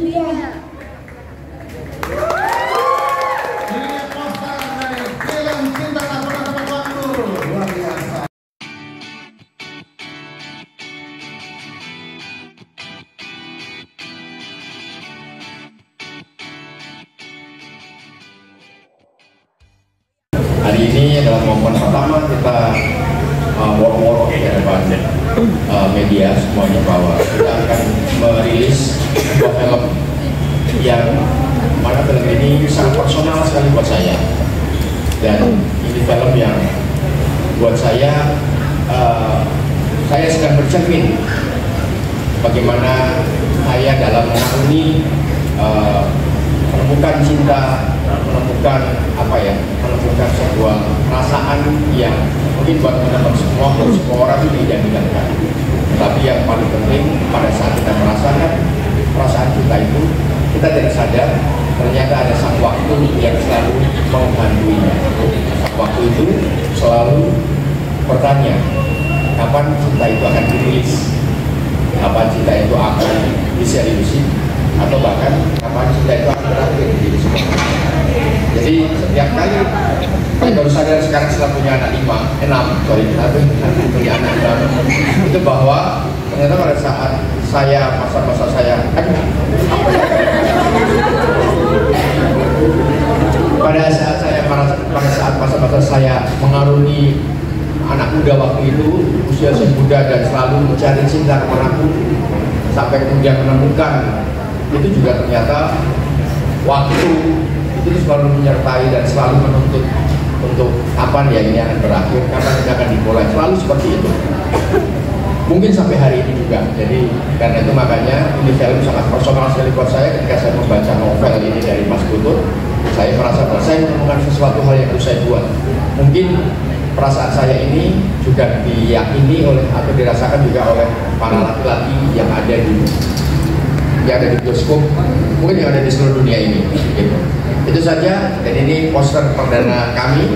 India. Ini poster dari film Cinta Tak Pernah Tepat Waktu. Luar biasa. Hari ini adalah momen pertama kita woro-woro di depan media semuanya bahwa kita akan merilis sebuah film yang mana film ini sangat personal sekali buat saya, dan ini film yang buat saya sedang bercermin bagaimana saya dalam mengarungi menemukan cinta, menemukan menemukan sebuah perasaan yang mungkin buat teman-teman semua orang itu tidak didengarkan. Tapi yang paling penting pada saat kita merasakan perasaan kita itu, kita tidak sadar ternyata ada sang waktu yang selalu menghantuinya. Sang waktu itu selalu bertanya, kapan cinta itu akan dirilis, kapan cinta itu akan diseriusi, atau bahkan kapan cinta itu akan berakhir di sini. Jadi setiap kali saya baru sadar sekarang setelah punya anak punya anak 6, itu bahwa ternyata pada saat saya masa-masa saya pada saat masa-masa saya mengarungi anak muda waktu itu, usia muda dan selalu mencari cinta kemanapun, sampai kemudian menemukan, itu juga ternyata waktu itu selalu menyertai dan selalu menuntut untuk kapan ya ini akan berakhir, kapan ini akan dimulai, selalu seperti itu. Mungkin sampai hari ini juga. Jadi karena itu makanya ini film sangat personal sekali buat saya. Ketika saya membaca novel ini dari Mas Putut, saya merasa bahwa saya menemukan sesuatu hal yang harus saya buat. Mungkin perasaan saya ini juga diyakini oleh atau dirasakan juga oleh para laki-laki yang ada di bioskop, mungkin yang ada di seluruh dunia ini. Gitu. Itu saja, dan ini poster perdana kami.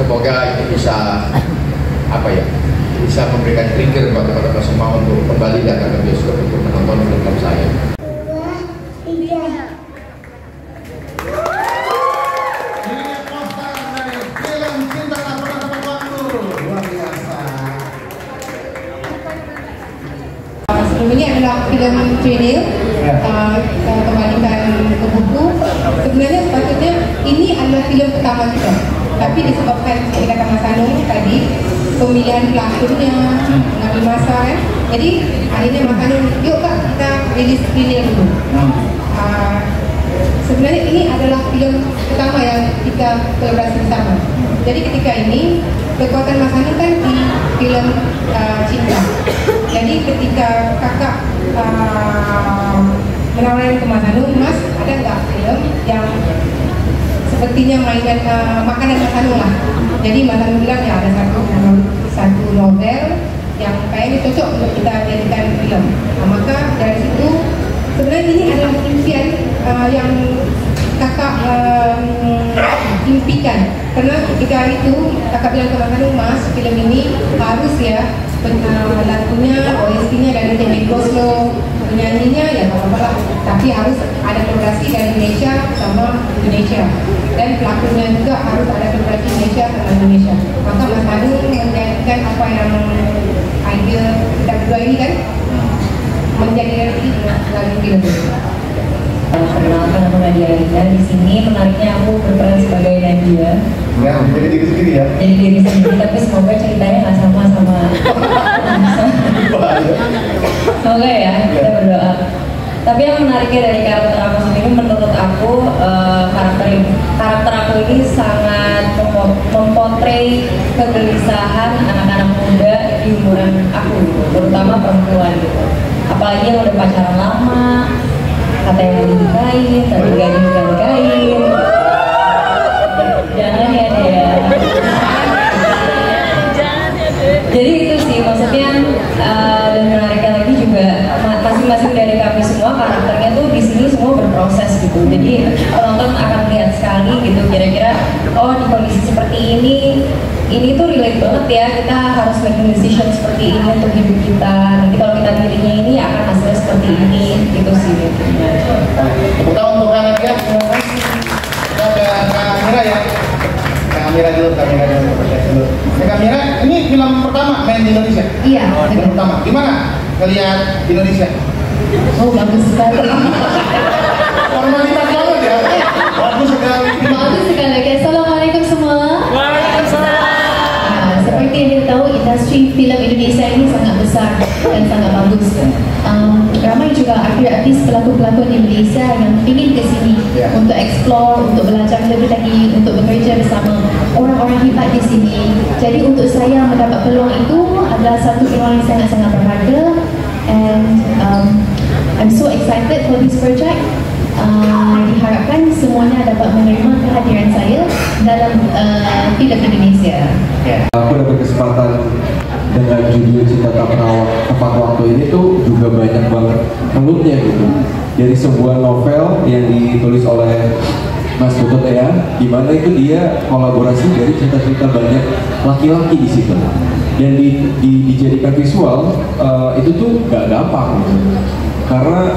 Semoga ini bisa bisa memberikan trigger buat teman-teman semua untuk kembali datang ke bioskop untuk menonton film saya. India. Ini poster dari film Cinta Tak Pernah Tepat Waktu. Luar biasa. Sebelumnya adalah film trailer, kembalikan ke buku. Sebenarnya sepatutnya ini adalah film pertama kita, tapi disebabkan seperti kata Mas Anung tadi, pemilihan pelakonnya mengambil masa kan, jadi akhirnya Mas Anung, yuk Kak kita rilis trailer dulu. Sebenarnya ini adalah film pertama yang kita kolaborasi bersama. Jadi ketika ini kekuatan Mas Anung kan di film Cinta. Jadi ketika kakak menawarkan ke Mas Anung, Mas ada nggak film yang sepertinya mainan makanan Mas Anung lah. Jadi Mas Anung bilang ya ada satu novel yang kayaknya cocok untuk kita jadikan film. Maka dari situ sebenarnya ini adalah impian yang kakak impikan. Karena ketika itu kakak bilang ke Mas Anung, Mas film ini harus ya lagunya, OST-nya dari Teknik Goslo, penyanyinya ya apa-apa, tapi harus ada kolaborasi dari Indonesia sama Indonesia, dan pelakunya juga harus ada kolaborasi Indonesia sama Indonesia. Maka Mas Anung menjadikan apa yang idea kita berdua ini kan menjadi lagu film. Perkenalkan, aku Nadia Rita. Di sini menariknya aku berperan sebagai Nadia. Ya, jadi diri sendiri ya. Jadi diri sendiri, tapi semoga ceritanya nggak sama. Semoga ya, kita berdoa. Tapi yang menariknya dari karakter aku sendiri, menurut aku karakter aku ini sangat mempotret kegelisahan anak-anak muda di umuran aku, terutama perempuan gitu. Apalagi yang udah pacaran lama, katanya mau dinikahin, tapi gak dinikahin. Jangan ya dia. Jadi itu sih maksudnya, dan menariknya lagi juga masing-masing dari kami semua karakternya tuh di sini semua berproses gitu. Jadi penonton akan lihat sekali gitu kira-kira oh di kondisi seperti ini tuh relate banget ya, kita harus making decision seperti ini untuk hidup kita. Nanti kalau kita pilihnya ini akan hasilnya seperti ini gitu sih. Pertama untuk Kak Nadia, kita ke Kak Mira ya. Kak Mira dulu. Kak Mira, ini film pertama main di Indonesia? Iya. Film pertama. Gimana ngelihat Indonesia? Oh bagus sekali. Formalitas banget ya. Bagus sekali. Bagus sekali. Okay, assalamualaikum semua. Seperti yang kita tahu, industri filem Indonesia ini sangat besar dan sangat bagus. Ramai juga artis-artis pelakon-pelakon di Malaysia yang ingin ke sini untuk explore, untuk belajar lebih lagi, untuk bekerja bersama orang-orang hebat di sini. Jadi untuk saya mendapat peluang itu adalah satu peluang yang sangat-sangat berharga, and I'm so excited for this project. Diharapkan semuanya dapat menerima kehadiran saya dalam filem Indonesia. Aku dapat kesempatan dengan judul Cinta Tak Pernah Tepat Waktu ini tuh juga banyak banget peluknya gitu. Dari sebuah novel yang ditulis oleh Mas Putut ya, di mana itu dia kolaborasi dari cerita-cerita banyak laki-laki di situ. Dan dijadikan visual itu tuh gak gampang gitu. Karena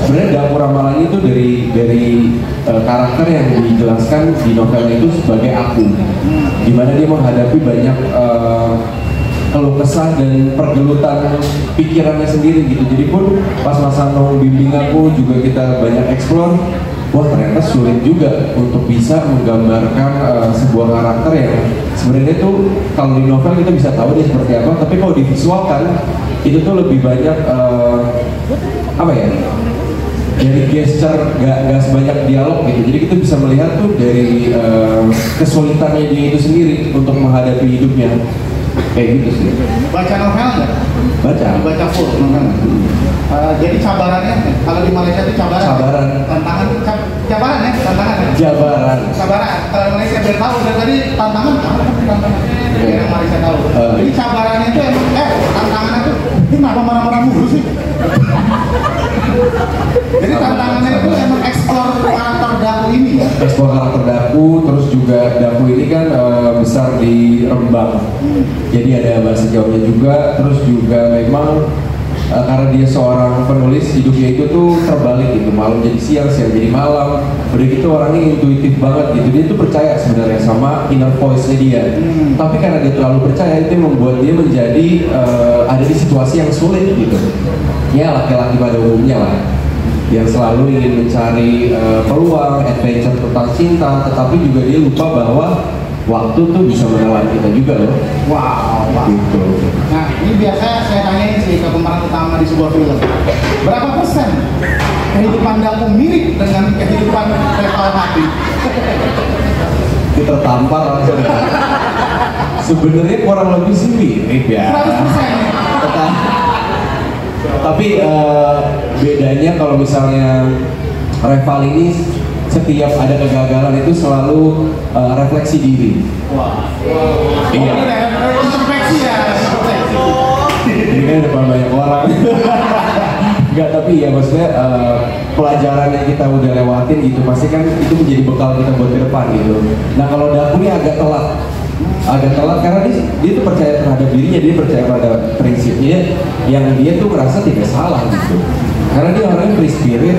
sebenarnya Dapur Ramalan itu dari karakter yang dijelaskan di novel itu sebagai aku, dimana dia menghadapi banyak keluh kesah dan pergelutan pikirannya sendiri gitu. Jadi pun pas Mas Anong bimbing aku juga kita banyak explore, wah ternyata sulit juga untuk bisa menggambarkan sebuah karakter yang sebenarnya tuh kalau di novel kita bisa tahu dia seperti apa, tapi kalau divisualkan itu tuh lebih banyak apa ya, dari gesture, gak sebanyak dialog gitu. Jadi kita bisa melihat tuh dari kesulitannya dia itu sendiri untuk menghadapi hidupnya, kayak gitu sih. Baca novel nggak? Baca full novel. Jadi cabarannya kalau di Malaysia itu cabaran. Tantangan cabaran ya, tantangan. Cabaran. Kalau Malaysia biar tahu dari tadi tantangan. Biar Malaysia tahu. Jadi cabarannya itu emang tantangannya tuh ini kenapa marah-marah mulu sih? Jadi tantangannya itu emang eksplor karakter Daku ini ya? Eksplor karakter Daku, terus juga Daku ini kan besar di Rembang. Jadi ada bahasa Jawanya juga, terus juga memang karena dia seorang penulis, hidupnya itu tuh terbalik gitu, malam jadi siang, siang jadi malam. Udah gitu orangnya intuitif banget gitu, dia tuh percaya sebenarnya sama inner voice-nya dia. Tapi karena dia terlalu percaya, itu membuat dia menjadi ada di situasi yang sulit gitu. Ya laki-laki pada umumnya lah, yang selalu ingin mencari peluang, adventure tentang cinta, tetapi juga dia lupa bahwa waktu tuh bisa menelan kita juga loh. Wow. Gitu. Nah ini biasa saya tanyain sih ke pemeran utama di sebuah film, berapa persen kehidupan Daku mirip dengan kehidupan Reval Hadi? Kita tertampar langsung. Sebenarnya kurang lebih sih mirip ya. 100%. Tapi bedanya kalau misalnya Reval ini setiap ada kegagalan itu selalu refleksi diri. Iya. Introspeksi ya. Ini kan depan banyak orang. Enggak, tapi ya maksudnya pelajaran yang kita udah lewatin gitu pasti kan itu menjadi bekal kita buat ke depan gitu. Nah kalau Daku ini agak telat karena dia tuh percaya terhadap dirinya, dia percaya pada prinsipnya yang dia tuh merasa tidak salah gitu. Karena dia orangnya free spirit,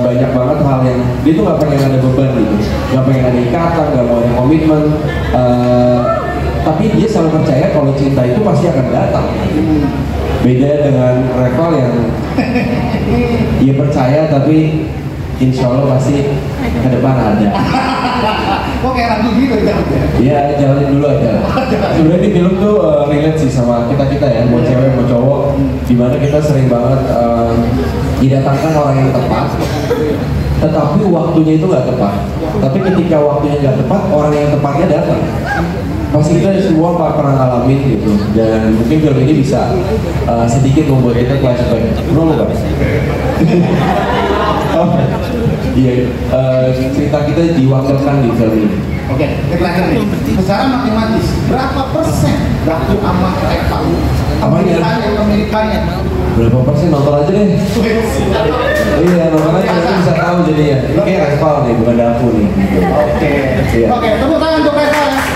banyak banget hal yang dia tuh nggak pengen ada beban gitu, nggak pengen ada ikatan, nggak mau ada komitmen. Tapi dia selalu percaya kalau cinta itu pasti akan datang. Beda dengan Reval yang dia percaya tapi insya Allah pasti ke depan ada. Kok kayak ragu gitu ya? Iya, jalanin dulu aja. Sebenarnya di film tuh relate sih sama kita ya, mau cewek mau cowok, dimana kita sering banget didatangkan orang yang tepat, tetapi waktunya itu nggak tepat. Tapi ketika waktunya nggak tepat, orang yang tepatnya datang. Pasti kita semua pernah ngalamin gitu, dan mungkin film ini bisa sedikit membuat kita flashback. Bro, nggak? Iya, cerita kita diwakilkan di film ini. Oke, terakhir nih. Secara matematis, berapa persen Daku sama Reval kemiripannya. Berapa persen nonton aja deh. Iya, nonton aja nanti bisa tahu jadinya. Ini kayak Reval nih, bukan Dafu nih. Oke. Oke, tepuk tangan untuk Reval.